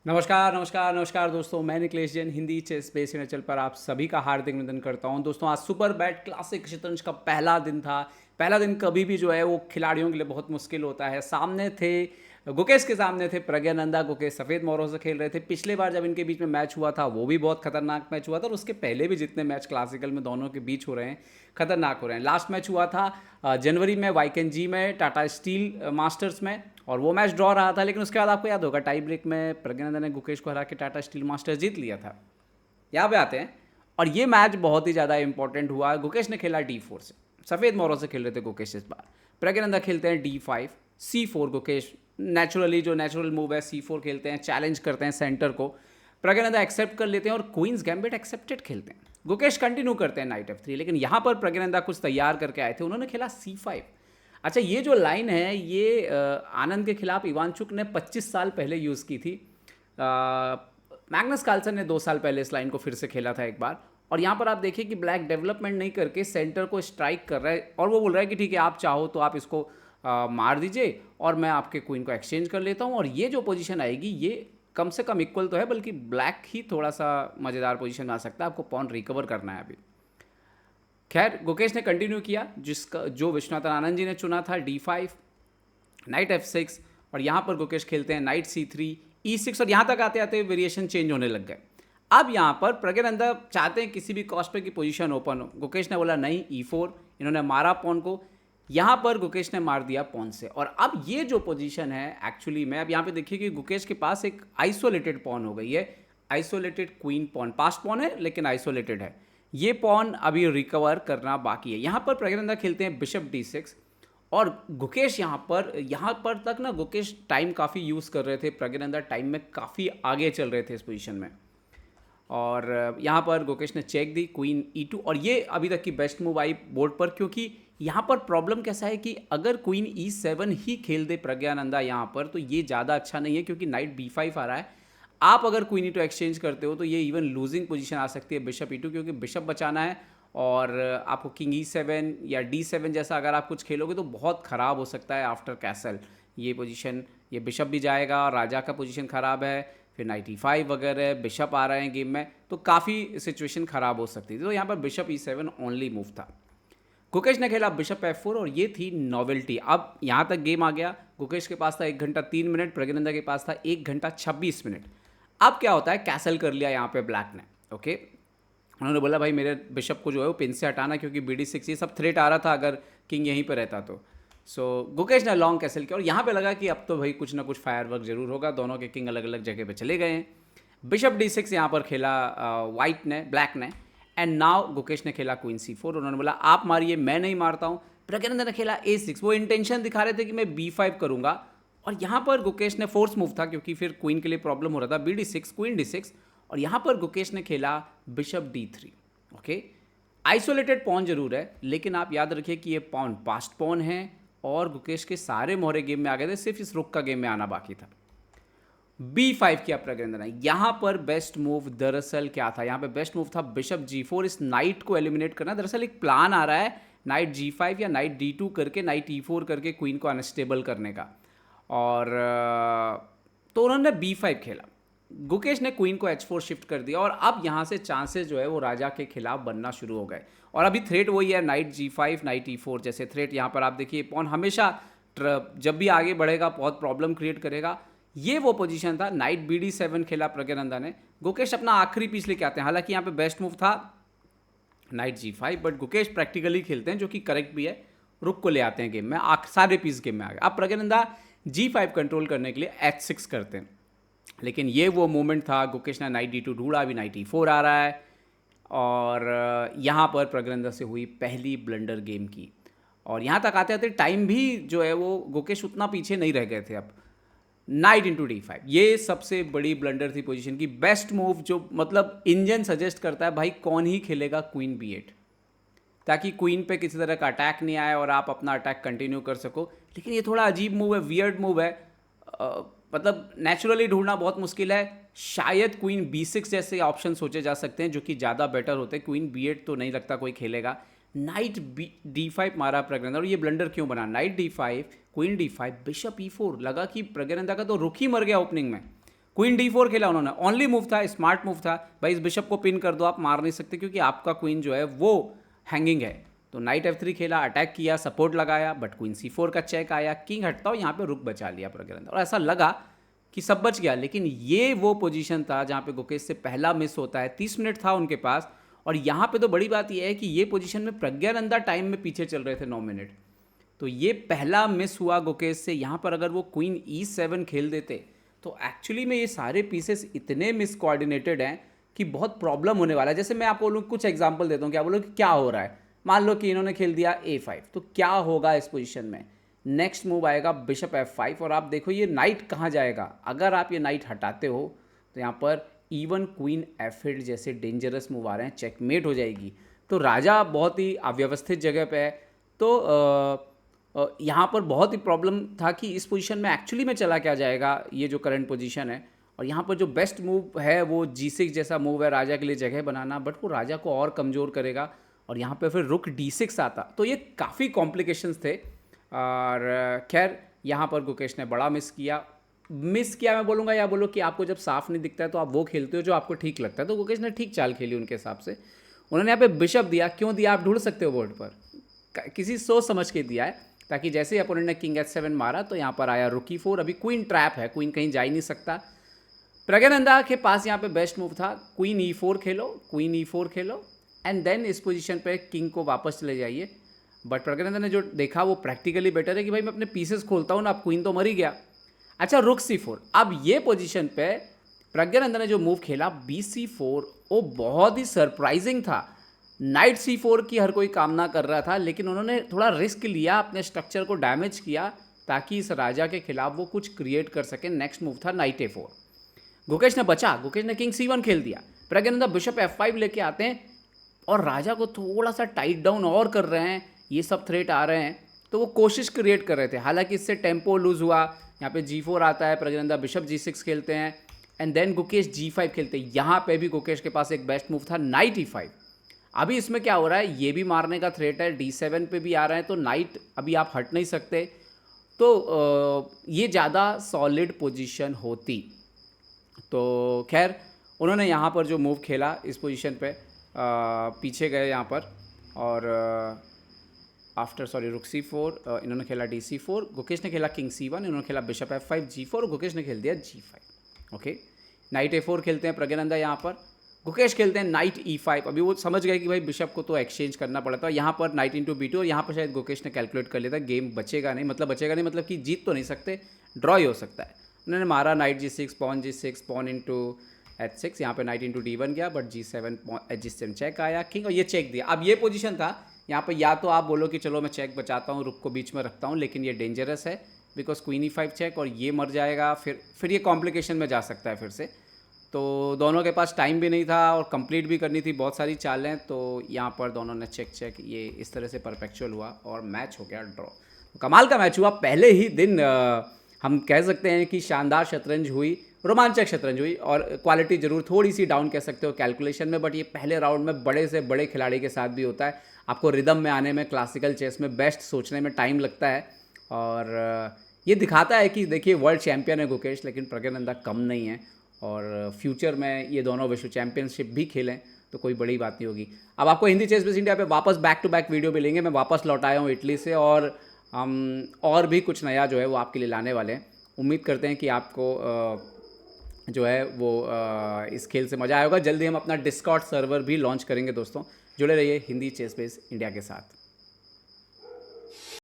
नमस्कार नमस्कार नमस्कार दोस्तों, मैं Nikhilesh Jain Hindi chess base channel पर आप सभी का हार्दिक अभिनंदन करता हूं। दोस्तों, आज सुपर बैट क्लासिक शतरंज का पहला दिन था। पहला दिन कभी भी जो है वो खिलाड़ियों के लिए बहुत मुश्किल होता है। सामने थे गुकेश, के सामने थे प्रज्ञानंदा। गुकेश सफ़ेद मोहरों से खेल रहे थे। पिछले बार जब इनके बीच में मैच हुआ था वो भी बहुत खतरनाक मैच हुआ था, और उसके पहले भी जितने मैच क्लासिकल में दोनों के बीच हो रहे हैं खतरनाक हो रहे हैं। लास्ट मैच हुआ था जनवरी में वाइकेंजी में टाटा स्टील मास्टर्स में, और वो मैच ड्रॉ रहा था। लेकिन उसके बाद आपको याद होगा टाई ब्रेक में प्रज्ञानंदा ने गुकेश को हरा के टाटा स्टील मास्टर्स जीत लिया था। यहाँ पे आते हैं, और ये मैच बहुत ही ज़्यादा इंपॉर्टेंट हुआ। गुकेश ने खेला D4 से, सफ़ेद मोहरों से खेल रहे थे गुकेश इस बार। प्रज्ञानंदा खेलते हैं D5, C4। गुकेश नेचुरली जो नेचुरल मूव है C4 खेलते हैं, चैलेंज करते हैं सेंटर को। प्रज्ञानंदा एक्सेप्ट कर लेते हैं और क्वींस गैम्बिट एक्सेप्टेड खेलते हैं। गुकेश कंटिन्यू करते हैं नाइट F3, लेकिन यहाँ पर प्रज्ञानंदा कुछ तैयार करके आए थे, उन्होंने खेला C5। अच्छा, ये जो लाइन है ये आनंद के खिलाफ इवांचुक ने 25 साल पहले यूज़ की थी। मैग्नस कार्लसन ने 2 साल पहले इस लाइन को फिर से खेला था एक बार। और यहाँ पर आप देखिए कि ब्लैक डेवलपमेंट नहीं करके सेंटर को स्ट्राइक कर रहा है, और वो बोल रहा है कि ठीक है, आप चाहो तो आप इसको मार दीजिए और मैं आपके क्वीन को एक्सचेंज कर लेता हूँ। और ये जो पोजीशन आएगी ये कम से कम इक्वल तो है, बल्कि ब्लैक ही थोड़ा सा मज़ेदार पोजीशन में आ सकता है। आपको पॉन रिकवर करना है अभी। खैर, गुकेश ने कंटिन्यू किया जिसका जो विश्वनाथन आनंद जी ने चुना था, D5, नाइट F6। और यहाँ पर गुकेश खेलते हैं नाइट C3, E6, और यहाँ तक आते आते वेरिएशन चेंज होने लग गए। अब यहाँ पर प्रज्ञानंदा चाहते हैं किसी भी कॉस्ट पे की पोजीशन ओपन हो। गुकेश ने बोला नहीं, E4। इन्होंने मारा पॉन को। यहाँ पर गुकेश ने मार दिया पॉन से। और अब ये जो पोजीशन है एक्चुअली में, अब यहाँ पे देखिए कि गुकेश के पास एक आइसोलेटेड पॉन हो गई है। Isolated queen pawn, passed pawn है लेकिन आइसोलेटेड है। ये पॉन अभी रिकवर करना बाकी है। यहाँ पर प्रज्ञानंदा खेलते हैं बिशप D6, और गुकेश यहाँ पर तक ना गुकेश टाइम काफ़ी यूज़ कर रहे थे। प्रज्ञानंदा टाइम में काफ़ी आगे चल रहे थे इस पोजीशन में। और यहाँ पर गुकेश ने चेक दी क्वीन E2, और ये अभी तक की बेस्ट मूव आई बोर्ड पर, क्योंकि यहाँ पर प्रॉब्लम कैसा है कि अगर क्वीन E7 ही खेल दे प्रज्ञानंदा यहाँ पर, तो ये ज़्यादा अच्छा नहीं है, क्योंकि नाइट B5 आ रहा है। आप अगर क्वीन E2 एक्सचेंज करते हो तो ये इवन लूजिंग पोजीशन आ सकती है बिशप E2, क्योंकि बिशप बचाना है। और आपको किंग E7 या D7 जैसा अगर आप कुछ खेलोगे तो बहुत ख़राब हो सकता है आफ्टर कैसल ये पोजीशन। ये बिशप भी जाएगा, राजा का पोजीशन ख़राब है, फिर नाइट E5 वगैरह, बिशप आ रहे हैं गेम में, तो काफ़ी सिचुएशन ख़राब हो सकती थी। तो यहाँ पर बिशप E7 ओनली मूव था। गुकेश ने खेला बिशप F4, और ये थी नॉवेल्टी। अब यहाँ तक गेम आ गया। गुकेश के पास था 1 घंटा 3 मिनट, प्रज्ञानंदा के पास था 1 घंटा 26 मिनट। अब क्या होता है, कैसल कर लिया यहाँ पे ब्लैक ने। ओके, उन्होंने बोला भाई मेरे बिशप को जो है वो पिन से हटाना, क्योंकि BD6 ये सब थ्रेट आ रहा था अगर किंग यहीं पर रहता तो। सो गुकेश ने लॉन्ग कैसल किया, और यहाँ पे लगा कि अब तो भाई कुछ ना कुछ फायरवर्क जरूर होगा। दोनों के किंग अलग अलग जगह पे चले गए हैं। बिशप D6 यहाँ पर खेला वाइट ने, ब्लैक ने। एंड नाउ गुकेश ने खेला क्वीन C4। उन्होंने बोला आप मारिए, मैं नहीं मारता हूँ। प्रज्ञानंदा ने खेला A6। वो इंटेंशन दिखा रहे थे कि मैं B5 करूँगा, और यहाँ पर गुकेश ने फोर्स मूव था, क्योंकि फिर क्वीन के लिए प्रॉब्लम हो रहा था। BD6, क्वीन D6, और यहाँ पर गुकेश ने खेला bishop D3। Okay, isolated pawn जरूर है, लेकिन आप याद रखिए कि ये पॉन पास्ट पॉन है, और गुकेश के सारे मोहरे गेम में आ गए थे, सिर्फ इस रुक का गेम में आना बाकी था। B5 किया प्रज्ञानंदा ने। यहाँ पर बेस्ट मूव दरअसल क्या था, यहाँ पे बेस्ट मूव था बिशप G4, इस नाइट को एलिमिनेट करना। दरअसल एक प्लान आ रहा है नाइट G5 या नाइट D2 करके नाइट E4 करके क्वीन को अनस्टेबल करने का। और तो उन्होंने B5 खेला। गुकेश ने क्वीन को H4 शिफ्ट कर दिया, और अब यहाँ से चांसेस जो है वो राजा के खिलाफ बनना शुरू हो गए। और अभी थ्रेट वही है, नाइट G5, नाइट E4 जैसे थ्रेट। यहाँ पर आप देखिए पॉन हमेशा जब भी आगे बढ़ेगा बहुत प्रॉब्लम क्रिएट करेगा। ये वो पोजीशन था। नाइट BD7 खेला प्रज्ञानंदा ने। गुकेश अपना आखिरी पीस लेके आते हैं। हालांकि यहाँ पे बेस्ट मूव था night G5, but Gukesh practically खेलते हैं, जो कि करेक्ट भी है। रुक को ले आते हैं गेम में, सारे पीस गेम में आ गए। अब प्रज्ञानंदा G5 कंट्रोल करने के लिए H6 करते हैं, लेकिन ये वो मोमेंट था। गुकेश ने नाइट D2 ढूंढा, अभी नाइट E4 आ रहा है, और यहाँ पर प्रज्ञानंदा से हुई पहली ब्लंडर गेम की। और यहाँ तक आते आते टाइम भी जो है वो गुकेश उतना पीछे नहीं रह गए थे। अब नाइट इंटू D5, ये सबसे बड़ी ब्लंडर थी पोजीशन की। बेस्ट मूव जो मतलब इंजन सजेस्ट करता है भाई कौन ही खेलेगा क्वीन B8, ताकि क्वीन पे किसी तरह का अटैक नहीं आए और आप अपना अटैक कंटिन्यू कर सको। लेकिन ये थोड़ा अजीब मूव है, वियर्ड मूव है। मतलब नेचुरली ढूंढना बहुत मुश्किल है। शायद क्वीन B6 जैसे ऑप्शन सोचे जा सकते हैं, जो कि ज़्यादा बेटर होते हैं। क्वीन B8 तो नहीं लगता कोई खेलेगा। नाइट D5 मारा प्रज्ञानंदा, और ये ब्लंडर क्यों बना? Night D5, queen D5, bishop E4। लगा कि प्रज्ञानंदा का तो रुक ही मर गया ओपनिंग में। क्वीन D4 खेला उन्होंने, ओनली मूव था, स्मार्ट मूव था, भाई इस बिशप को पिन कर दो, आप मार नहीं सकते क्योंकि आपका क्वीन जो है वो हैंगिंग है। तो नाइट F3 खेला, अटैक किया, सपोर्ट लगाया, बट क्वीन C4 का चेक आया, किंग हटता हो, यहाँ पे रुक बचा लिया प्रज्ञानंदा, और ऐसा लगा कि सब बच गया। लेकिन ये वो पोजीशन था जहाँ पे गुकेश से पहला मिस होता है, 30 मिनट था उनके पास, और यहाँ पे तो बड़ी बात यह है कि ये पोजीशन में प्रज्ञानंदा टाइम में पीछे चल रहे थे 9 मिनट। तो ये पहला मिस हुआ गुकेश से। यहाँ पर अगर वो क्वीन E7 खेल देते तो एक्चुअली में ये सारे पीसेस इतने मिस कोऑर्डिनेटेड हैं कि बहुत प्रॉब्लम होने वाला है। जैसे मैं आपको बोलूँ, कुछ एग्जांपल देता हूँ, क्या बोलो कि क्या हो रहा है। मान लो कि इन्होंने खेल दिया A5, तो क्या होगा इस पोजीशन में, नेक्स्ट मूव आएगा बिशप F5, और आप देखो ये नाइट कहाँ जाएगा। अगर आप ये नाइट हटाते हो तो यहाँ पर इवन क्वीन F8 जैसे डेंजरस मूव आ रहे हैं, चेकमेट हो जाएगी। तो राजा बहुत ही अव्यवस्थित जगह पे है। तो यहाँ पर बहुत ही प्रॉब्लम था कि इस पोजीशन में एक्चुअली में चला क्या जाएगा, ये जो करंट पोजीशन है। और यहाँ पर जो बेस्ट मूव है वो G6 जैसा मूव है, राजा के लिए जगह बनाना, बट वो राजा को और कमज़ोर करेगा। और यहाँ पे फिर रुक D6 आता, तो ये काफ़ी कॉम्प्लिकेशंस थे। और खैर यहाँ पर गुकेश ने बड़ा मिस किया मैं बोलूँगा, या बोलो कि आपको जब साफ नहीं दिखता है तो आप वो खेलते हो जो आपको ठीक लगता है। तो गुकेश ने ठीक चाल खेली उनके हिसाब से। उन्होंने यहाँ पे बिशप दिया, क्यों दिया आप ढूंढ सकते हो बोर्ड पर, किसी सोच समझ के दिया है, ताकि जैसे ही अपोनेंट ने किंग H7 मारा तो यहाँ पर आया रुक E4। अभी क्वीन ट्रैप है, क्वीन कहीं जा ही नहीं सकता। प्रज्ञानंदा के पास यहाँ पे बेस्ट मूव था, queen E4 Khelo, queen E4 Khelo, and then इस पोजीशन पे किंग को वापस चले जाइए। बट प्रज्ञानंदा ने जो देखा वो प्रैक्टिकली बेटर है कि भाई मैं अपने पीसेस खोलता हूँ ना, अब क्वीन तो मर ही गया। अच्छा, रुक C4। अब ये पोजीशन पे प्रज्ञानंदा ने जो मूव खेला BC4, वो बहुत ही सरप्राइजिंग था। नाइट C4 की हर कोई कामना कर रहा था, लेकिन उन्होंने थोड़ा रिस्क लिया, अपने स्ट्रक्चर को डैमेज किया ताकि इस राजा के खिलाफ वो कुछ क्रिएट कर सके। नेक्स्ट मूव था नाइट A4। गुकेश ने बचा, गुकेश ने किंग C1 खेल दिया, प्रज्ञानंदा बिशप F5 लेके आते हैं और राजा को थोड़ा सा टाइट डाउन और कर रहे हैं। ये सब थ्रेट आ रहे हैं तो वो कोशिश क्रिएट कर रहे थे, हालांकि इससे टेम्पो लूज हुआ। यहाँ पे G4 आता है, प्रज्ञानंदा बिशप G6 खेलते हैं, एंड देन गुकेश G5 खेलते हैं। यहाँ पे भी गुकेश के पास एक बेस्ट मूव था नाइट E5। अभी इसमें क्या हो रहा है, ये भी मारने का थ्रेट है, D7 पे भी आ रहा है, तो नाइट अभी आप हट नहीं सकते। तो ये ज़्यादा सॉलिड पोजीशन होती। तो खैर उन्होंने यहाँ पर जो मूव खेला इस पोजीशन पे, पीछे गए यहाँ पर, और रुक C4, इन्होंने खेला DC4, गुकेश ने खेला किंग C1, इन्होंने खेला बिशप F5 G4, और गुकेश ने खेल दिया G5। ओके, नाइट A4 खेलते हैं प्रज्ञानंदा यहाँ पर, गुकेश खेलते हैं नाइट E5। अभी वो समझ गए कि भाई बिशप को तो एक्सचेंज करना पड़ा था। यहाँ पर नाइट इंटू B2, और यहाँ पर शायद गुकेश ने कैलकुलेट कर लिया था गेम बचेगा नहीं, मतलब कि जीत तो नहीं सकते, ड्रॉ ही हो सकता है। उन्होंने मारा night G6, pawn G6, pawn into H6, यहाँ पे नाइट इंटू D1 गया, बट G7 चेक आया, किंग, और ये चेक दिया। अब ये पोजीशन था यहाँ पर, या तो आप बोलो कि चलो मैं चेक बचाता हूँ, रुक को बीच में रखता हूँ, लेकिन ये डेंजरस है बिकॉज क्वीन E5 चेक, और ये मर जाएगा, फिर ये कॉम्प्लिकेशन में जा सकता है फिर से। तो दोनों के पास टाइम भी नहीं था और कंप्लीट भी करनी थी बहुत सारी चालें, तो यहाँ पर दोनों ने चेक ये इस तरह से परफेक्चुअल हुआ और मैच हो गया ड्रॉ। कमाल का मैच हुआ, पहले ही दिन हम कह सकते हैं कि शानदार शतरंज हुई, रोमांचक शतरंज हुई, और क्वालिटी जरूर थोड़ी सी डाउन कह सकते हो कैलकुलेशन में, बट ये पहले राउंड में बड़े से बड़े खिलाड़ी के साथ भी होता है। आपको रिदम में आने में, क्लासिकल चेस में बेस्ट सोचने में टाइम लगता है, और ये दिखाता है कि देखिए वर्ल्ड चैंपियन है गुकेश, लेकिन प्रज्ञानंदा कम नहीं है, और फ्यूचर में ये दोनों विश्व चैंपियनशिप भी खेलें तो कोई बड़ी बात नहीं होगी। अब आपको हिंदी चेस बेस इंडिया पे वापस बैक टू बैक वीडियो मिलेंगे। मैं वापस लौट आया हूँ इटली से, और हम और भी कुछ नया जो है वो आपके लिए लाने वाले हैं। उम्मीद करते हैं कि आपको जो है वो इस खेल से मज़ा आएगा। जल्दी हम अपना डिस्कॉर्ड सर्वर भी लॉन्च करेंगे दोस्तों, जुड़े रहिए हिंदी चेस बेस इंडिया के साथ।